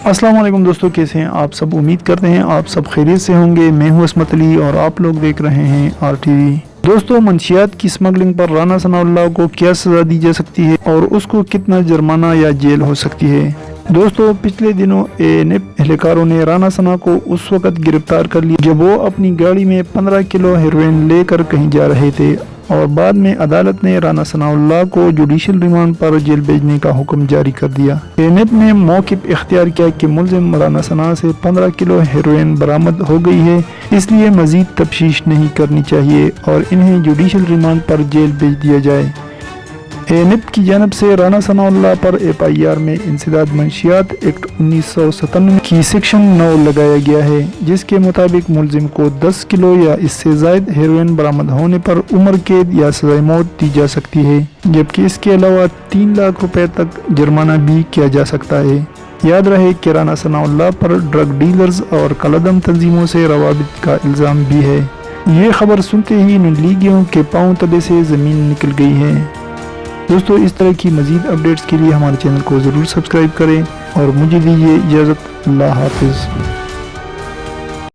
अस्सलाम वालेकुम दोस्तों, कैसे हैं आप सब। उम्मीद करते हैं आप सब खैरियत से होंगे। मैं हूं असमत अली और आप लोग देख रहे हैं RTV। दोस्तों, मंशियात की स्मगलिंग पर राना सनाउल्लाह को क्या सज़ा दी जा सकती है और उसको कितना जुर्माना या जेल हो सकती है। दोस्तों, पिछले दिनों ANF एहलकारों ने राना सना को उस वक्त गिरफ्तार कर लिया जब वो अपनी गाड़ी में 15 किलो हेरोइन लेकर कहीं जा रहे थे और बाद में अदालत ने राना सनाउल्लाह को जुडिशल रिमांड पर जेल भेजने का हुक्म जारी कर दिया। ANF ने मौक़िफ़ इख्तियार किया कि मुल्ज़िम राना सना से 15 किलो हेरोइन बरामद हो गई है, इसलिए मज़ीद तफ्तीश नहीं करनी चाहिए और इन्हें जुडिशल रिमांड पर जेल भेज दिया जाए। ANF की जानब से राना सनाउल्लाह पर FIR में इंसदाद मंशियात एक्ट 1997 की सेक्शन 9 लगाया गया है, जिसके मुताबिक मुल्जिम को 10 किलो या इससे ज़ायद हेरोइन बरामद होने पर उम्र कैद या सज़ाए मौत दी जा सकती है, जबकि इसके अलावा 3 लाख रुपए तक जुर्माना भी किया जा सकता है। याद रहे कि राना सनाउल्लाह पर ड्रग डीलर्स और कलदम तंजीमों से रवाबित का इल्ज़ाम भी है। ये खबर सुनते ही नुलीगियों के पाँव तले से ज़मीन निकल गई है। दोस्तों, इस तरह की मज़ीद अपडेट्स के लिए हमारे चैनल को ज़रूर सब्सक्राइब करें और मुझे दीजिए इजाज़त। अल्लाह हाफिज़।